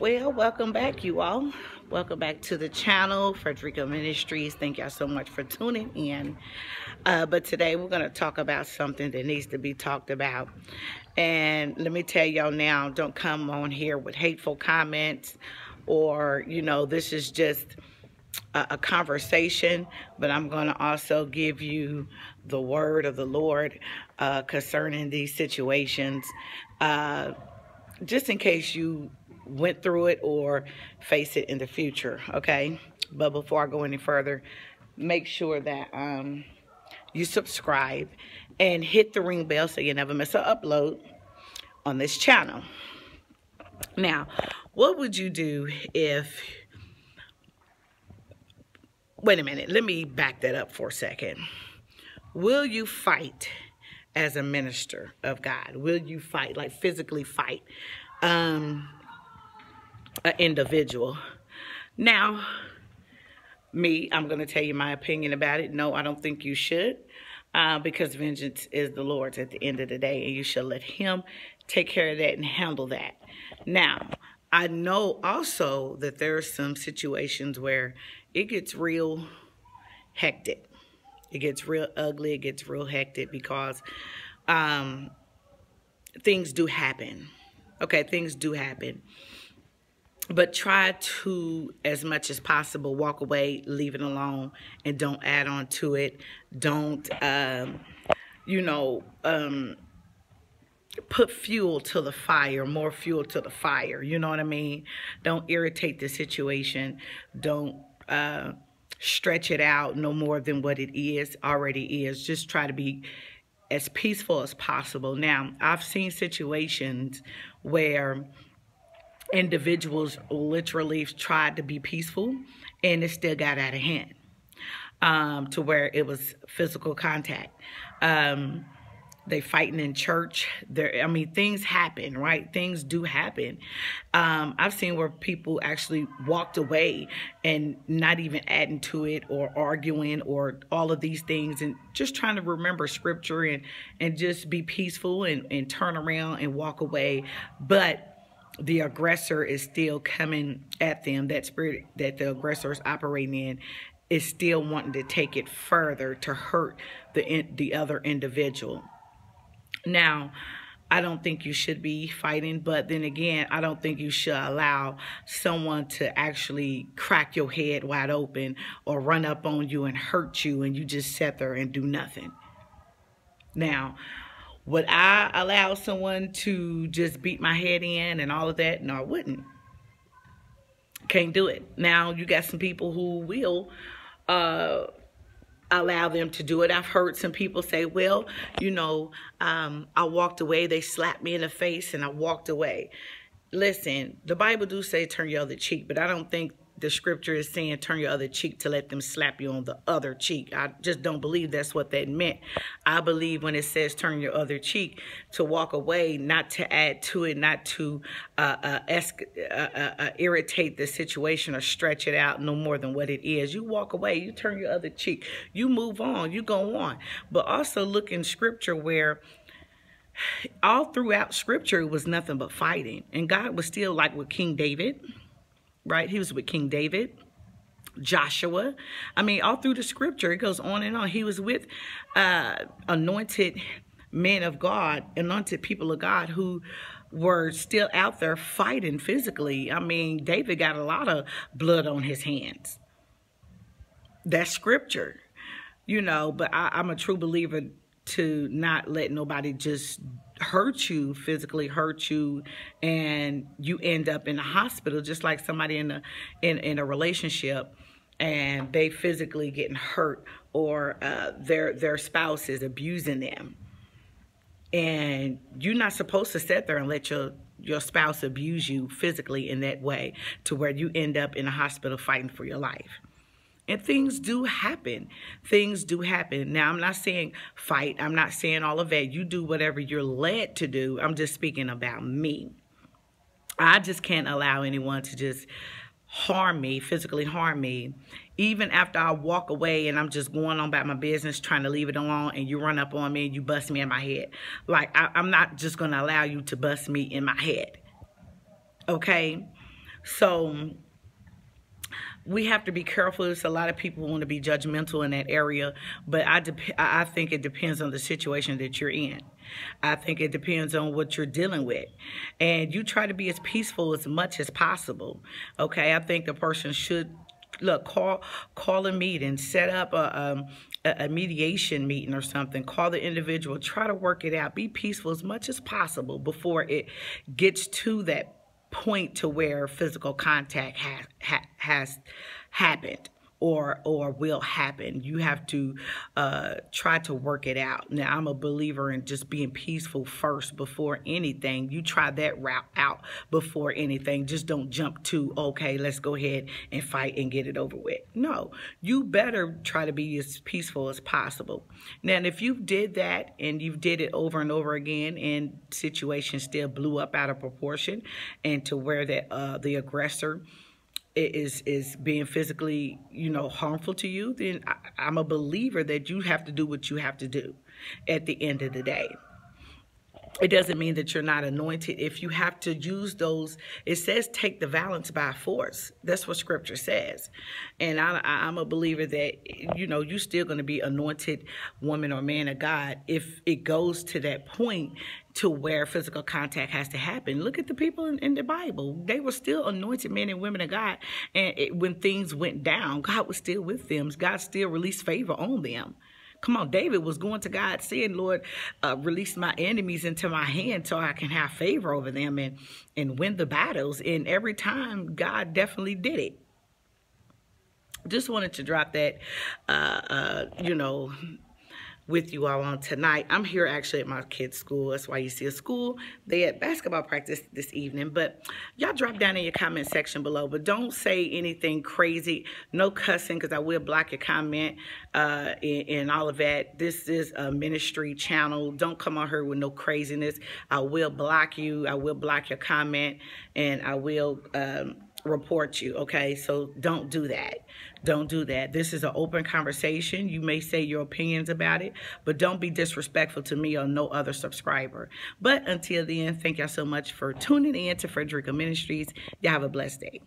Well, welcome back, you all. Welcome back to the channel, Fredrica Ministries. Thank y'all so much for tuning in. But today we're going to talk about something that needs to be talked about. And let me tell y'all now, don't come on here with hateful comments or, this is just a conversation. But I'm going to also give you the word of the Lord concerning these situations, just in case you went through it or face it in the future, okay? But before I go any further, make sure that you subscribe and hit the ring bell so you never miss an upload on this channel. Now, what would you do if... Wait a minute, let me back that up for a second. Will you fight as a minister of God? Will you fight, like physically fight an individual? Now, I'm going to tell you my opinion about it. No, I don't think you should, because vengeance is the Lord's at the end of the day, and you should let Him take care of that and handle that. Now, I know also that there are some situations where it gets real hectic. It gets real ugly. It gets real hectic because things do happen. Okay, things do happen. But try to, as much as possible, walk away, leave it alone, and don't add on to it. Don't, put fuel to the fire, more fuel to the fire. You know what I mean? Don't irritate the situation. Don't stretch it out no more than what it already is. Just try to be as peaceful as possible. Now, I've seen situations where individuals literally tried to be peaceful and it still got out of hand, to where it was physical contact. They fighting in church. Things happen, right? Things do happen. I've seen where people actually walked away and not even adding to it or arguing or all of these things, and just trying to remember scripture and just be peaceful and turn around and walk away. But the aggressor is still coming at them. That spirit that the aggressor is operating in is still wanting to take it further to hurt the other individual. Now, I don't think you should be fighting, but then again, I don't think you should allow someone to actually crack your head wide open or run up on you and hurt you and you just sit there and do nothing. Now, would I allow someone to just beat my head in and all of that? No, I wouldn't. Can't do it. Now, you got some people who will allow them to do it. I've heard some people say, well, I walked away. They slapped me in the face and I walked away. Listen, the Bible do say turn your other cheek, but I don't think the scripture is saying turn your other cheek to let them slap you on the other cheek. I just don't believe that's what that meant. I believe when it says turn your other cheek, to walk away, not to add to it, not to irritate the situation or stretch it out no more than what it is. You walk away, you turn your other cheek, you move on, you go on. But also look in scripture where all throughout scripture it was nothing but fighting. And God was still like with King David. Right? He was with King David, Joshua. All through the scripture, it goes on and on. He was with anointed men of God, anointed people of God who were still out there fighting physically. David got a lot of blood on his hands. That's scripture, but I'm a true believer to not let nobody just hurt you, physically hurt you, and you end up in the hospital, just like somebody in a relationship and they physically getting hurt, or their spouse is abusing them. And you're not supposed to sit there and let your spouse abuse you physically in that way to where you end up in a hospital fighting for your life. And things do happen. Things do happen. Now, I'm not saying fight. I'm not saying all of that. You do whatever you're led to do. I'm just speaking about me. I just can't allow anyone to just harm me, physically harm me, even after I walk away and I'm just going on about my business, trying to leave it alone, and you run up on me and you bust me in my head. Like, I'm not just going to allow you to bust me in my head. Okay? So we have to be careful. There's a lot of people want to be judgmental in that area, but I think it depends on the situation that you're in. I think it depends on what you're dealing with, and you try to be as peaceful as much as possible. Okay, I think the person should look, call a meeting, set up a mediation meeting or something. Call the individual, try to work it out. Be peaceful as much as possible before it gets to that point to where physical contact has happened or will happen. You have to try to work it out. Now, I'm a believer in just being peaceful first before anything. You try that route out before anything. Just don't jump to, okay, let's go ahead and fight and get it over with. No, you better try to be as peaceful as possible. Now, if you did that and you did it over and over again and situations still blew up out of proportion and to where that the aggressor is being physically, harmful to you, then I'm a believer that you have to do what you have to do at the end of the day. It doesn't mean that you're not anointed. If you have to use those, it says take the violence by force. That's what scripture says. And I'm a believer that, you're still going to be anointed woman or man of God if it goes to that point to where physical contact has to happen. Look at the people in the Bible. They were still anointed men and women of God. And when things went down, God was still with them. God still released favor on them. Come on, David was going to God saying, Lord, release my enemies into my hand so I can have favor over them and win the battles. And every time, God definitely did it. Just wanted to drop that, with you all on tonight. I'm here actually at my kids' school. That's why you see a school. They had basketball practice this evening. But y'all drop down in your comment section below. But don't say anything crazy. No cussing, because I will block your comment and all of that. This is a ministry channel. Don't come on here with no craziness. I will block you. I will block your comment. And I will report you, okay? So don't do that. Don't do that. This is an open conversation. You may say your opinions about it, but don't be disrespectful to me or no other subscriber. But until then, thank y'all so much for tuning in to Fredrica Ministries. Y'all have a blessed day.